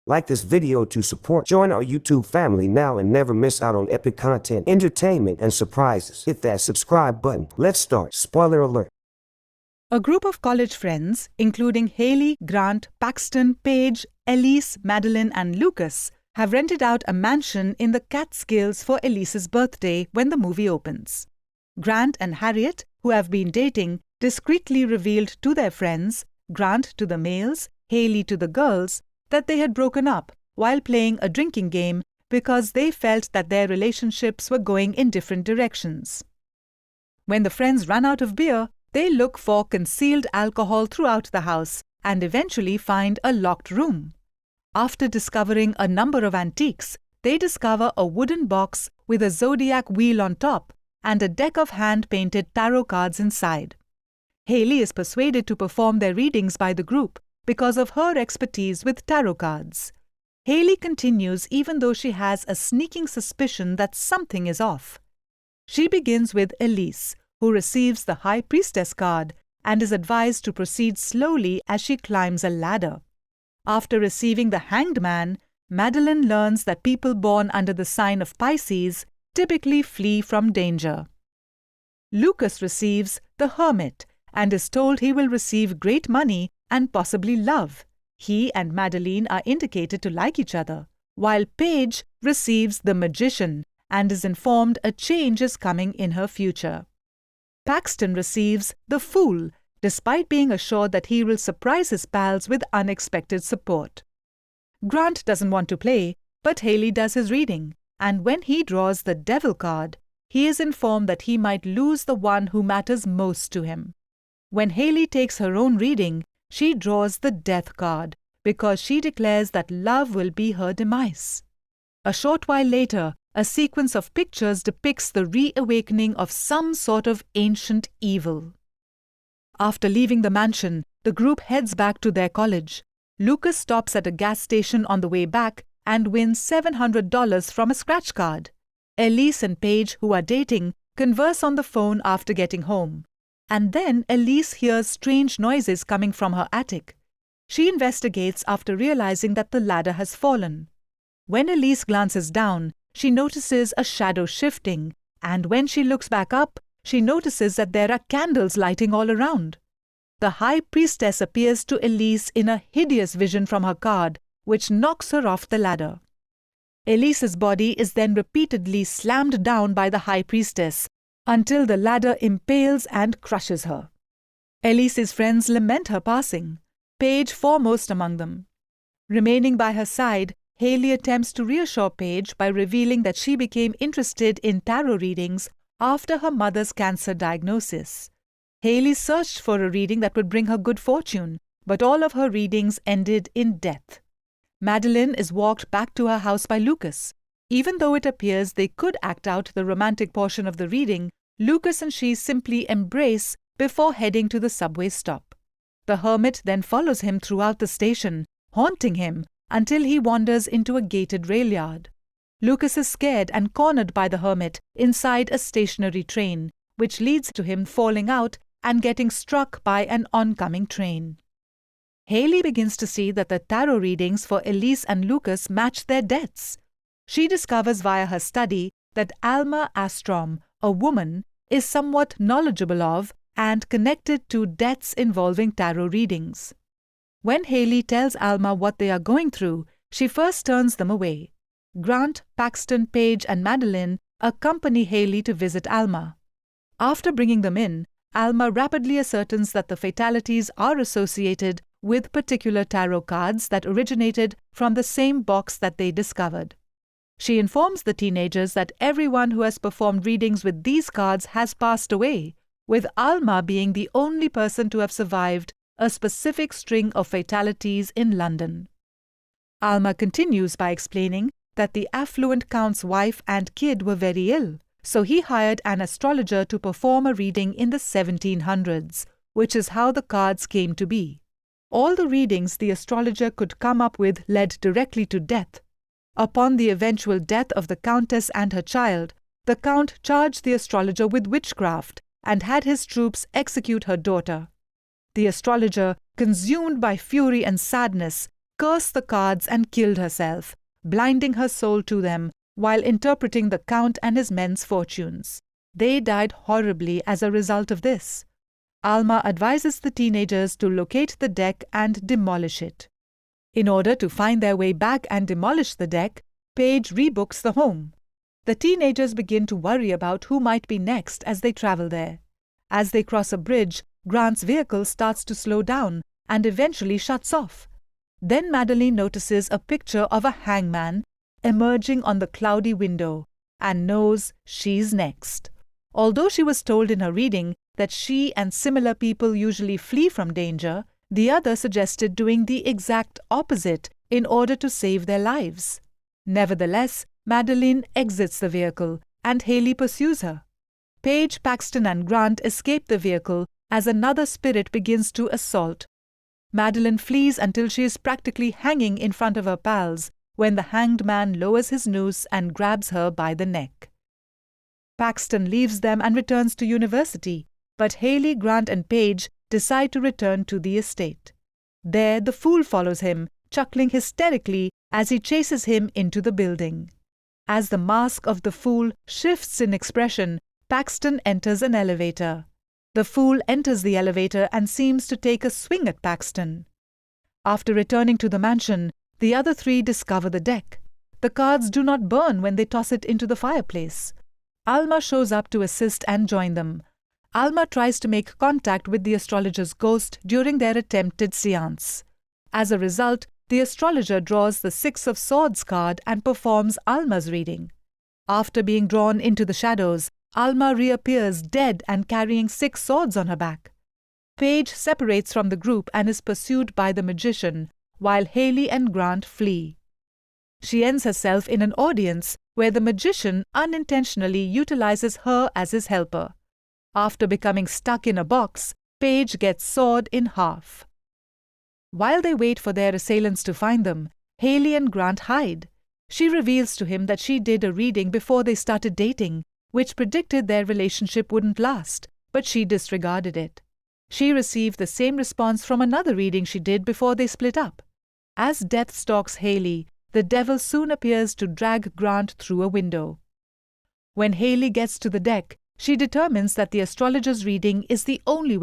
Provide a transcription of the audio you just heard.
Like this video to support. Join our YouTube family now and never miss out on epic content, entertainment, and surprises. Hit that subscribe button. Let's start. Spoiler alert. A group of college friends, including Haley, Grant, Paxton, Paige, Elise, Madeline, and Lucas, have rented out a mansion in the Catskills for Elise's birthday when the movie opens. Grant and Harriet, who have been dating, discreetly revealed to their friends, Grant to the males, Haley to the girls, that they had broken up while playing a drinking game because they felt that their relationships were going in different directions. When the friends run out of beer, they look for concealed alcohol throughout the house and eventually find a locked room. After discovering a number of antiques, they discover a wooden box with a zodiac wheel on top and a deck of hand-painted tarot cards inside. Haley is persuaded to perform their readings by the group because of her expertise with tarot cards. Haley continues even though she has a sneaking suspicion that something is off. She begins with Elise, who receives the High Priestess card and is advised to proceed slowly as she climbs a ladder. After receiving the Hanged Man, Madeline learns that people born under the sign of Pisces typically flee from danger. Lucas receives the Hermit and is told he will receive great money and possibly love. He and Madeline are indicated to like each other, while Paige receives the Magician and is informed a change is coming in her future. Paxton receives the Fool, despite being assured that he will surprise his pals with unexpected support. Grant doesn't want to play, but Haley does his reading, and when he draws the Devil card, he is informed that he might lose the one who matters most to him. When Haley takes her own reading, she draws the Death card because she declares that love will be her demise. A short while later, a sequence of pictures depicts the reawakening of some sort of ancient evil. After leaving the mansion, the group heads back to their college. Lucas stops at a gas station on the way back and wins $700 from a scratch card. Elise and Paige, who are dating, converse on the phone after getting home. And then Elise hears strange noises coming from her attic. She investigates after realizing that the ladder has fallen. When Elise glances down, she notices a shadow shifting, and when she looks back up, she notices that there are candles lighting all around. The High Priestess appears to Elise in a hideous vision from her card, which knocks her off the ladder. Elise's body is then repeatedly slammed down by the High Priestess, until the ladder impales and crushes her. Elise's friends lament her passing, Paige foremost among them. Remaining by her side, Haley attempts to reassure Paige by revealing that she became interested in tarot readings after her mother's cancer diagnosis. Haley searched for a reading that would bring her good fortune, but all of her readings ended in death. Madeline is walked back to her house by Lucas. Even though it appears they could act out the romantic portion of the reading, Lucas and she simply embrace before heading to the subway stop. The Hermit then follows him throughout the station, haunting him until he wanders into a gated rail yard. Lucas is scared and cornered by the Hermit inside a stationary train, which leads to him falling out and getting struck by an oncoming train. Haley begins to see that the tarot readings for Elise and Lucas match their deaths. She discovers via her study that Alma Astrom, a woman, is somewhat knowledgeable of and connected to deaths involving tarot readings. When Haley tells Alma what they are going through, she first turns them away. Grant, Paxton, Paige, and Madeline accompany Haley to visit Alma. After bringing them in, Alma rapidly ascertains that the fatalities are associated with particular tarot cards that originated from the same box that they discovered. She informs the teenagers that everyone who has performed readings with these cards has passed away, with Alma being the only person to have survived a specific string of fatalities in London. Alma continues by explaining that the affluent count's wife and kid were very ill, so he hired an astrologer to perform a reading in the 1700s, which is how the cards came to be. All the readings the astrologer could come up with led directly to death. Upon the eventual death of the Countess and her child, the Count charged the astrologer with witchcraft and had his troops execute her daughter. The astrologer, consumed by fury and sadness, cursed the cards and killed herself, blinding her soul to them while interpreting the Count and his men's fortunes. They died horribly as a result of this. Alma advises the teenagers to locate the deck and demolish it. In order to find their way back and demolish the deck, Paige rebooks the home. The teenagers begin to worry about who might be next as they travel there. As they cross a bridge, Grant's vehicle starts to slow down and eventually shuts off. Then Madeline notices a picture of a hangman emerging on the cloudy window and knows she's next. Although she was told in her reading that she and similar people usually flee from danger, the other suggested doing the exact opposite in order to save their lives. Nevertheless, Madeline exits the vehicle and Haley pursues her. Paige, Paxton and Grant escape the vehicle as another spirit begins to assault. Madeline flees until she is practically hanging in front of her pals when the hanged man lowers his noose and grabs her by the neck. Paxton leaves them and returns to university, but Haley, Grant and Paige decide to return to the estate. There, the fool follows him, chuckling hysterically as he chases him into the building. As the mask of the fool shifts in expression, Paxton enters an elevator. The fool enters the elevator and seems to take a swing at Paxton. After returning to the mansion, the other three discover the deck. The cards do not burn when they toss it into the fireplace. Alma shows up to assist and join them. Alma tries to make contact with the astrologer's ghost during their attempted seance. As a result, the astrologer draws the Six of Swords card and performs Alma's reading. After being drawn into the shadows, Alma reappears dead and carrying 6 swords on her back. Paige separates from the group and is pursued by the magician, while Haley and Grant flee. She ends herself in an audience where the magician unintentionally utilizes her as his helper. After becoming stuck in a box, Paige gets sawed in half. While they wait for their assailants to find them, Haley and Grant hide. She reveals to him that she did a reading before they started dating, which predicted their relationship wouldn't last, but she disregarded it. She received the same response from another reading she did before they split up. As death stalks Haley, the devil soon appears to drag Grant through a window. When Haley gets to the deck, she determines that the astrologer's reading is the only way